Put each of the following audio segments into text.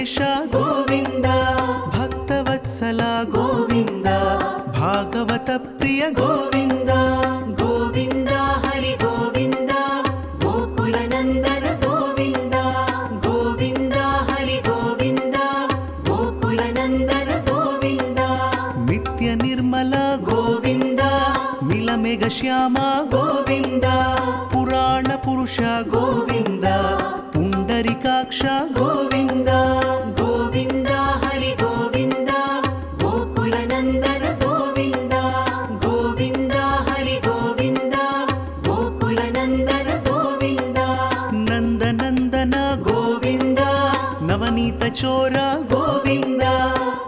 ವೆಂಕಟೇಶ ಗೋವಿಂದ ಭಕ್ತವತ್ಸಲ ಗೋವಿಂದ ಭಾಗವತ ಪ್ರಿಯ ಗೋವಿಂದ ಗೋವಿಂದ ಹರಿ ಗೋವಿಂದ ಗೋಕುಲ ನಂದನ ಗೋವಿಂದ ಗೋವಿಂದ ಹರಿ ಗೋವಿಂದ ಗೋಕುಲ ನಂದನ ಗೋವಿಂದ ನಿತ್ಯ ನಿರ್ಮಲ ಗೋವಿಂದ ಮಿಲಮೆಘ ಶ್ಯಾಮ ಗೋವಿಂದ ಪುರಾಣ ಪುರುಷ ಗೋವಿಂದ ಪುಂಡರಿಕಾಕ್ಷ ಗೋವಿಂದ ಗೋವಿಂದ ಹರಿ ಗೋವಿಂದ ಗೋಕುಲ ನಂದನ ಗೋವಿಂದ ಗೋವಿಂದ ಹರಿ ಗೋವಿಂದ ಗೋಕುಲ ನಂದನ ಗೋವಿಂದ ನಂದನಂದನ ಗೋವಿಂದ ನವನೀತ ಚೋರ ಗೋವಿಂದ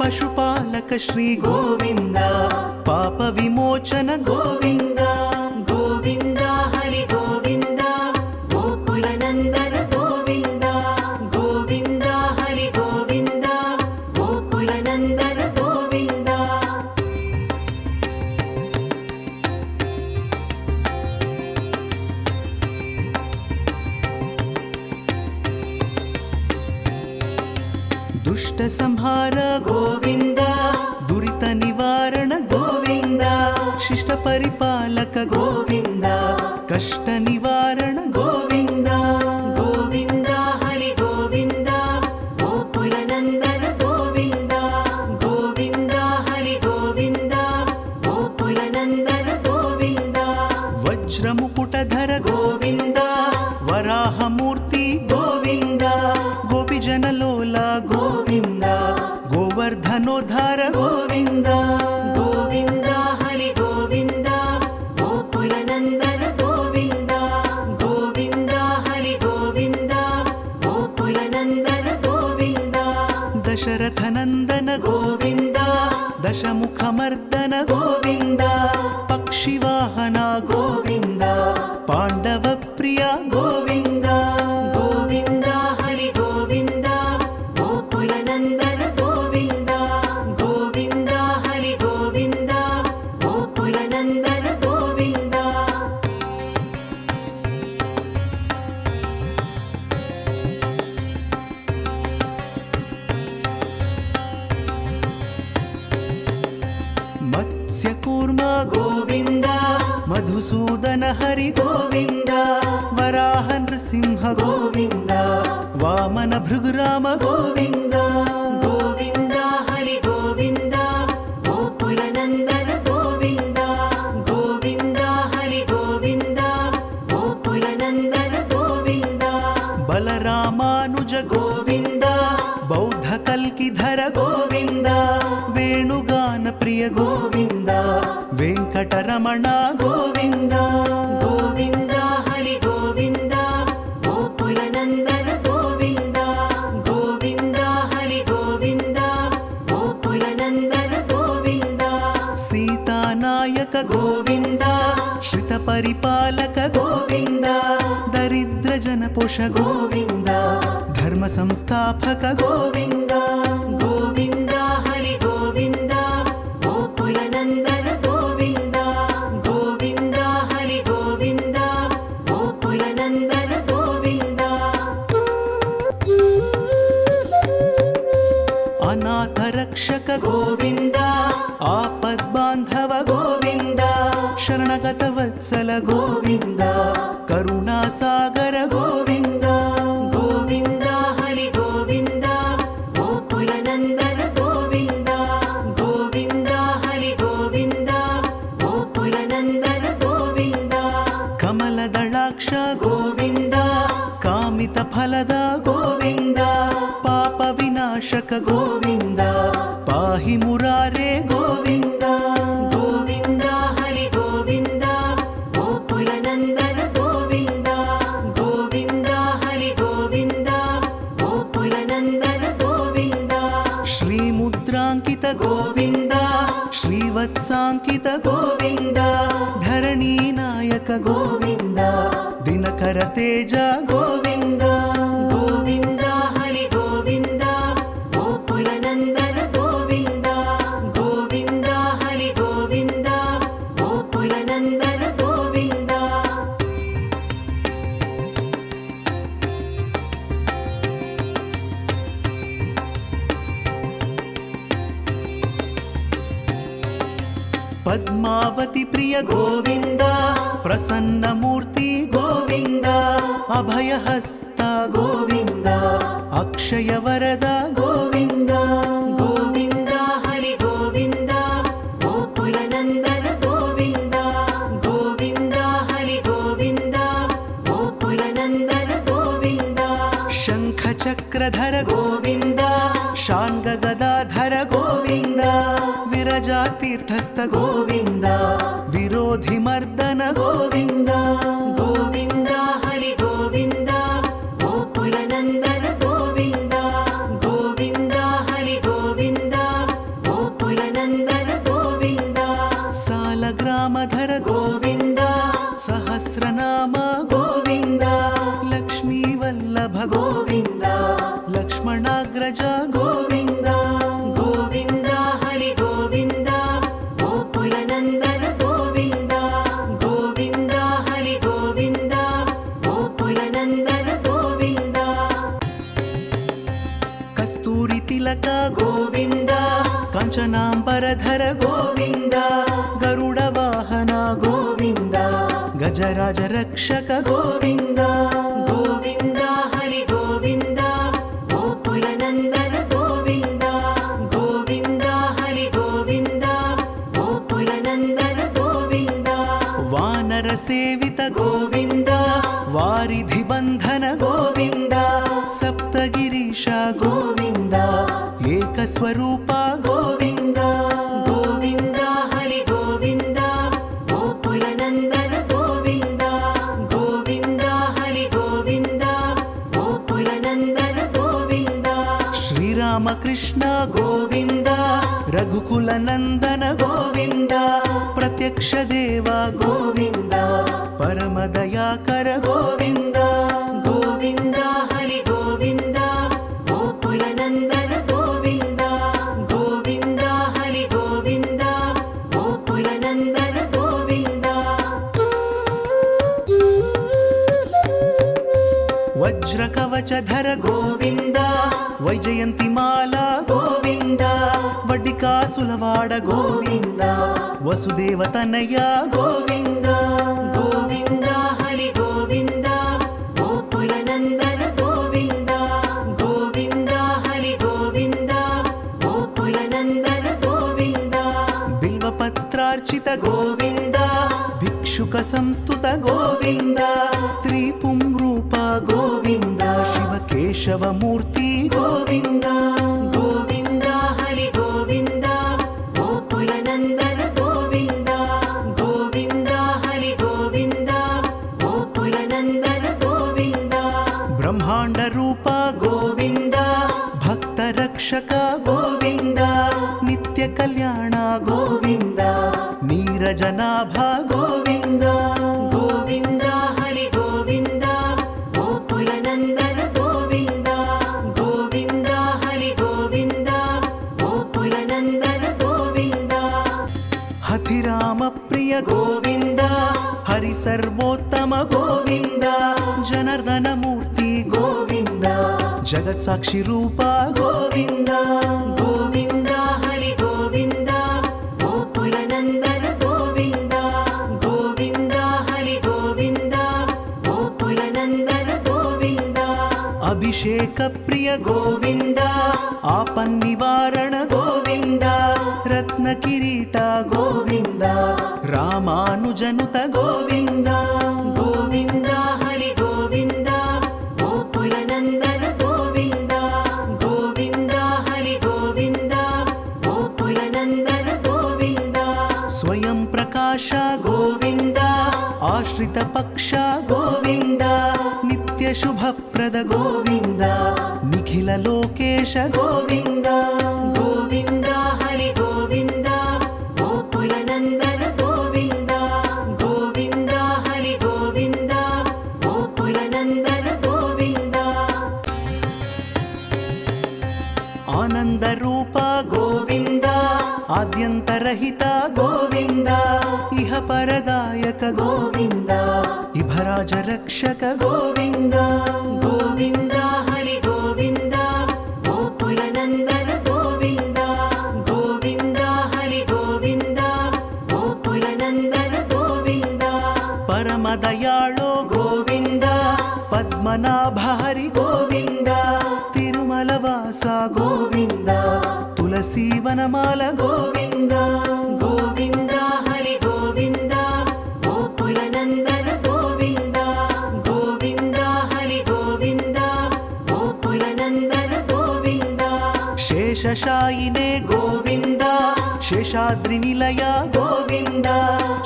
ಪಶುಪಾಲಕ ಶ್ರೀ ಗೋವಿಂದ ಪಾಪ ವಿಮೋಚನ ಗೋವಿಂದ ಗೋವಿಂದ ಹರಿ ಗೋವಿಂದ ಗೋಕುಲ ನಂದನ ಗೋವಿಂದ ಗೋವಿಂದ ಹರಿ ಗೋವಿಂದ ಗೋಕುಲ ನಂದನ ಗೋವಿಂದ ದುಷ್ಟ ಸಂಹಾರ ಗೋವಿಂದ ದುರಿತ ನಿವಾರಣ ಗೋವಿಂದ ಶಿಷ್ಟ ಪರಿಪಾಲಕ ಗೋವಿಂದ ಕಷ್ಟ ನಿವಾರಣ ಗೋವಿಂದ ಗೋವಿಂದ ಹರಿ ಗೋವಿಂದ ಗೋಕುಲ ನಂದನ ಗೋವಿಂದ ಗೋವಿಂದ ಹರಿ ಗೋವಿಂದ ಗೋಕುಲ ನಂದನ ಗೋವಿಂದ ವಜ್ರ ಮುಕುಟಧರ ಗೋವಿಂದ ವರಾಹ ಮೂರ್ತಿ ಗೋವಿಂದ ಗೋಪಿಜನ ಲೋಲ ಗೋವಿಂದ ಗೋವರ್ಧನೋದ್ಧಾರ ಗೋವಿಂದ ಗೋವಿಂದ ಹರಿ ಗೋವಿಂದ ಗೋಕುಲ ನಂದನ ಗೋವಿಂದ ಗೋವಿಂದ ಹರಿ ಗೋವಿಂದ ಗೋಕುಲ ನಂದನ ಗೋವಿಂದ ದಶರಥ ನಂದನ ಗೋವಿಂದ ದಶಮುಖ ಮರ್ದನ ಗೋವಿಂದ ಪಕ್ಷಿವಾಹನ ಗೋವಿಂದ ಪಾಂಡವ ಪ್ರಿಯ ಗೋವಿಂದ ಗೋವಿಂದ ಹರಿ ಗೋವಿಂದ ಗೋಕುಲ ನಂದನ ಗೋವಿಂದ ಗೋವಿಂದ ಹರಿ ಗೋವಿಂದ ಗೋಕುಲ ನಂದನ ಗೋವಿಂದ ಮತ್ಸ್ಯ ಕೂರ್ಮ ಗೋವಿಂದ ಮಧುಸೂದನ ಹರಿ ಗೋವಿಂದ ವರಾಹ ನೃಸಿಂಹ ಗೋವಿಂದ ವಾಮನ ಭೃಗುರಾಮ ಗೋವಿಂದ ಗೋವಿಂದ ಹರಿ ಗೋವಿಂದ ಗೋಕುಲ ನಂದನ ಗೋವಿಂದ ಗೋವಿಂದ ಹರಿ ಗೋವಿಂದ ಗೋಕುಲ ನಂದನ ಗೋವಿಂದ ಬಲರಾಮಾನುಜ ಗೋವಿಂದ ಬೌದ್ಧ ಕಲ್ಕಿಧರ ಗೋವಿಂದ ವೇಣುಗಾನ ಪ್ರಿಯ ಗೋವಿಂದ ವೆಂಕಟರಮಣ ಗೋವಿಂದ ಗೋವಿಂದ ಹರಿ ಗೋವಿಂದ ಗೋಕುಲ ನಂದನ ಗೋವಿಂದ ಗೋವಿಂದ ಹರಿ ಗೋವಿಂದ ಗೋಕುಲ ನಂದನ ಗೋವಿಂದ ಸೀತಾನಾಯಕ ಗೋವಿಂದ ಶ್ರಿತ ಪರಿಪಾಲಕ ಗೋವಿಂದ ದರಿದ್ರ ಜನಪೋಷ ಗೋವಿಂದ ಧರ್ಮ ಸಂಸ್ಥಾಪಕ ಗೋವಿಂದ ಗೋವಿಂದ ಹರಿ ಗೋವಿಂದ ಗೋಕುಲ ನಂದನ ಗೋವಿಂದ ಗೋವಿಂದ ಹರಿ ಗೋವಿಂದ ಗೋಕುಲ ನಂದನ ಗೋವಿಂದ ಅನಾಥ ರಕ್ಷಕ ಗೋವಿಂದ ಆಪದ್ ಬಾಂಧವ ಗೋವಿಂದ ಶರಣಗತ ವತ್ಸಲ ಗೋವಿಂದ ಕರುಣಾ ಸಾಗರ ಗೋವಿಂದ ಗೋವಿಂದ ಹರಿ ಗೋವಿಂದ ಗೋಕುಲ ನಂದನ ಗೋವಿಂದ ಗೋವಿಂದ ಹರಿ ಗೋವಿಂದ ಗೋಕುಲ ನಂದನ ಗೋವಿಂದ ಕಮಲದಳಾಕ್ಷ ಗೋವಿಂದ ಕಾಮಿತ ಫಲದ ಗೋವಿಂದ ಪಾಪ ವಿನಾಶಕ ಗೋವಿಂದ ಪಾಹಿ ಮುರಾರೇ ಗೋವಿಂದ ಗೋವಿಂದ ಹರಿ ಗೋವಿಂದ ಗೋಕುಲ ನಂದನ ಗೋವಿಂದ ಗೋವಿಂದ ಹರಿ ಗೋವಿಂದ ಗೋಕುಲ ನಂದನ ಗೋವಿಂದ ಶ್ರೀ ಮುದ್ರಾಂಕಿತ ಗೋವಿಂದ ಶ್ರೀವತ್ಸಾಂಕಿತ ಗೋವಿಂದ ಧರಣಿ ನಾಯಕ ಗೋವಿಂದ ದಿನಕರ ತೇಜ ಗೋವಿಂದ ಗೋವಿಂದ ಹರಿ ಗೋವಿಂದ ಗೋಕುಲ ನಂದನ ಗೋವಿಂದ ಗೋವಿಂದ ಹರಿ ಗೋವಿಂದ ಗೋಕುಲ ನಂದನ ಗೋವಿಂದ पद्मावती प्रिय गोविन्द प्रसन्नमूर्ति गोविन्द अभयहस्त गोविन्द अक्षयवरद गोविन्द गोविन्द हरि गोविन्द गोकुलनन्दन गोविन्द गोविन्द हरि गोविन्द गोकुलनन्दन गोविन्द शङ्खचक्रधर गोविन्द शाङ्गगदाधर गोविन्द विरजातीर्थस्थ गोविन्द विरोधिमर्दन गोविन्द गोविन्द हरि गोविन्द गोकुलनन्दन गोविन्द गोविन्द हरि गोविन्द गोकुलनन्दन गोविन्द सालग्रामधर गोविन्द सहस्रनाम गोविन्द लक्ष्मीवल्लभ गोविन्द लक्ष्मणाग्रज गोविन्द गोविन्द हरि गोविन्द गोकुलनन्दन गोविन्द गोविन्द हरि गोविन्द गोकुलनन्दन गोविन्द कस्तूरी तिलक गोविन्द काञ्चनाम्बरधर गोविन्द गरुडवाहन गोविन्द गजराज रक्षक गोविन्द गोविन्द हरि गोविन्द गोकुलनन्दन गोविन्द गोविन्द हरि गोविन्द गोकुलनन्दन गोविन्द वानर सेवित गोविन्द वारिधिबन्धन गोविन्द सप्तगिरीश गोविन्द एकस्वरूप गोविन्द गोविन्द हरि गोविन्द गोकुलनन्दन गोविन्द गोविन्द हरि गोविन्द गोकुलनन्दन गोविन्द श्रीरामकृष्ण गोविन्द रघुकुलनन्दन गोविन्द प्रत्यक्ष देव गोविन्द परमदयाकर गोविन्द गोविन्द हरि गोविन्द गोकुलनन्दन गोविन्द गोविन्द हरि गोविन्द गोकुलनन्दन गोविन्द वज्रकवचधर गोविन्द वैजयन्तिमाला गोविन्द वड्डिकासुलवाड गोविन्द वसुदेवतनय गोविन्द गोविन्द हरि गोविन्द गोकुलनन्दन गोविन्द गोविन्द हरि गोविन्द गोकुलनन्दन गोविन्द बिल्वपत्रार्चित गोविन्द भिक्षुक संस्तुत गोविन्द स्त्री पुंरूप गोविन्द शिवकेशवमूर्ति गोविन्द गोविन्द हरि गोविन्द गोकुलनन्दन गोविन्द गोविन्द हरि गोविन्द गोकुलनन्दन गोविन्द ब्रह्माण्ड रूप गोविन्द भक्तरक्षक गोविन्द नित्य कल्याण गोविन्द नीरजनाभ गोविन्द गोविन्द हरि गोविन्द गोकुलनन्दन गोविन्द गोविन्द हरि गोविन्द गोकुलनन्दन गोविन्द हथिराम प्रिय गोविन्द हरि सर्वोत्तम गोविन्द जनार्दन मूर्ति गोविन्द जगत्साक्षि रूप गोविन्द गोविन्द हरि गोविन्द गोकुलनन्दन गोविन्द गोविन्द हरि गोविन्द गोकुलनन्दन गोविन्द अभिषेक प्रिय गोविन्द आपन्निवारण गोविन्द रत्न किरीट गोविन्द रामानुजनुत गोविन्द गोविन्द हरि गोविन्द गोकुलनन्दन गोविन्द गोविन्द हरि गोविन्द गोकुलनन्दन गोविन्द स्वयं प्रकाश गोविन्द आश्रित पक्ष गोविन्द नित्य शुभप्रद गोविन्द निखिल लोकेश गोविन्द गोविन्द हरि गोविन्द गोकुलनन्दन गोविन्द गोविन्द हरि गोविन्द गोकुलनन्दन गोविन्द आनंद रूप गोविन्द आद्यन्तरहित गोविन्द इह परदायक गोविन्द इभराज रक्षक गोविन्द गोविन्द हरि गोविन्द गोकुलनन्दन गोविन्द गोविन्द हरि गोविन्द పద్మనాభ హరి గోవింద తిరుమలవాస గోవింద తులసీ వనమాల గోవింద గోవింద హరి గోవింద గోకుల నందన గోవింద గోవింద హరి గోవింద గోకుల నందన గోవింద శేషశాయినే గోవింద శేషాద్రి నిలయ గోవింద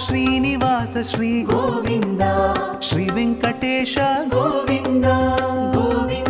శ్రీనివాస శ్రీ గోవింద శ్రీ వెంకటేశ గోవింద గోవింద